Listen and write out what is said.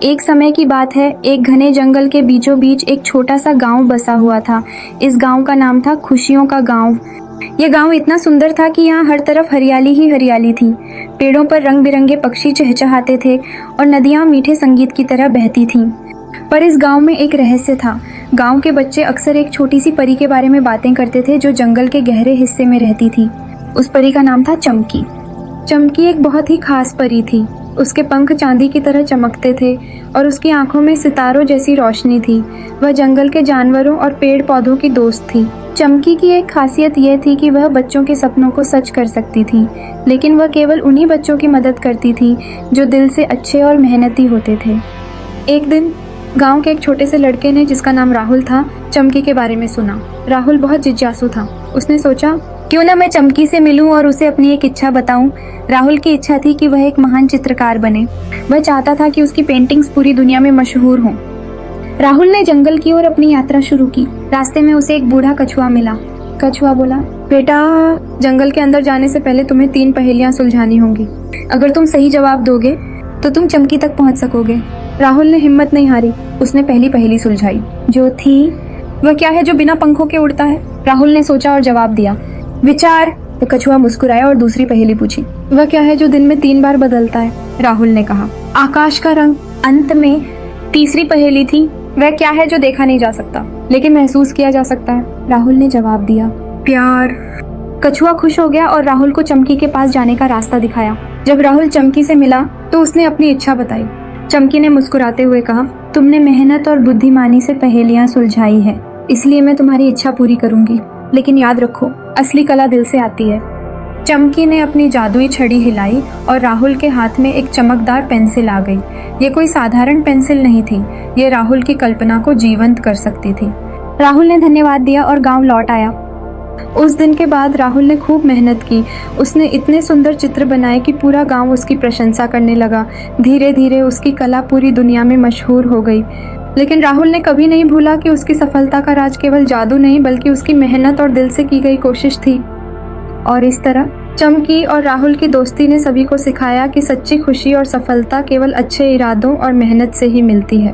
एक समय की बात है, एक घने जंगल के बीचों बीच एक छोटा सा गांव बसा हुआ था। इस गांव का नाम था खुशियों का गांव। यह गांव इतना सुंदर था कि यहाँ हर तरफ हरियाली ही हरियाली थी। पेड़ों पर रंग बिरंगे पक्षी चहचहाते थे और नदियाँ मीठे संगीत की तरह बहती थीं। पर इस गांव में एक रहस्य था। गांव के बच्चे अक्सर एक छोटी सी परी के बारे में बातें करते थे जो जंगल के गहरे हिस्से में रहती थी। उस परी का नाम था चमकी। चमकी एक बहुत ही खास परी थी। उसके पंख चांदी की तरह चमकते थे और उसकी आंखों में सितारों जैसी रोशनी थी। वह जंगल के जानवरों और पेड़ पौधों की दोस्त थी। चमकी की एक खासियत यह थी कि वह बच्चों के सपनों को सच कर सकती थी, लेकिन वह केवल उन्हीं बच्चों की मदद करती थी जो दिल से अच्छे और मेहनती होते थे। एक दिन गांव के एक छोटे से लड़के ने, जिसका नाम राहुल था, चमकी के बारे में सुना। राहुल बहुत जिज्ञासु था। उसने सोचा, क्यों ना मैं चमकी से मिलूं और उसे अपनी एक इच्छा बताऊं। राहुल की इच्छा थी कि वह एक महान चित्रकार बने। वह चाहता था कि उसकी पेंटिंग्स पूरी दुनिया में मशहूर हों। राहुल ने जंगल की ओर अपनी यात्रा शुरू की। रास्ते में उसे एक बूढ़ा कछुआ मिला। कछुआ बोला, बेटा, जंगल के अंदर जाने से पहले तुम्हें 3 पहेलियां सुलझानी होंगी। अगर तुम सही जवाब दोगे तो तुम चमकी तक पहुंच सकोगे। राहुल ने हिम्मत नहीं हारी। उसने पहली पहेली सुलझाई, जो थी, वह क्या है जो बिना पंखों के उड़ता है। राहुल ने सोचा और जवाब दिया, विचार। तो कछुआ मुस्कुराया और दूसरी पहेली पूछी, वह क्या है जो दिन में 3 बार बदलता है। राहुल ने कहा, आकाश का रंग। अंत में तीसरी पहेली थी, वह क्या है जो देखा नहीं जा सकता लेकिन महसूस किया जा सकता है। राहुल ने जवाब दिया, प्यार। कछुआ खुश हो गया और राहुल को चमकी के पास जाने का रास्ता दिखाया। जब राहुल चमकी से मिला तो उसने अपनी इच्छा बताई। चमकी ने मुस्कुराते हुए कहा, तुमने मेहनत और बुद्धिमानी से पहेलियां सुलझाई है, इसलिए मैं तुम्हारी इच्छा पूरी करूंगी। लेकिन याद रखो, असली कला दिल से आती है। चमकी ने अपनी जादुई छड़ी हिलाई और राहुल के हाथ में एक चमकदार पेंसिल आ गई। ये कोई साधारण पेंसिल नहीं थी, ये राहुल की कल्पना को जीवंत कर सकती थी। राहुल ने धन्यवाद दिया और गांव लौट आया। उस दिन के बाद राहुल ने खूब मेहनत की। उसने इतने सुंदर चित्र बनाए कि पूरा गांव उसकी प्रशंसा करने लगा। धीरे धीरे उसकी कला पूरी दुनिया में मशहूर हो गई। लेकिन राहुल ने कभी नहीं भूला कि उसकी सफलता का राज केवल जादू नहीं बल्कि उसकी मेहनत और दिल से की गई कोशिश थी। और इस तरह चमकी और राहुल की दोस्ती ने सभी को सिखाया कि सच्ची खुशी और सफलता केवल अच्छे इरादों और मेहनत से ही मिलती है।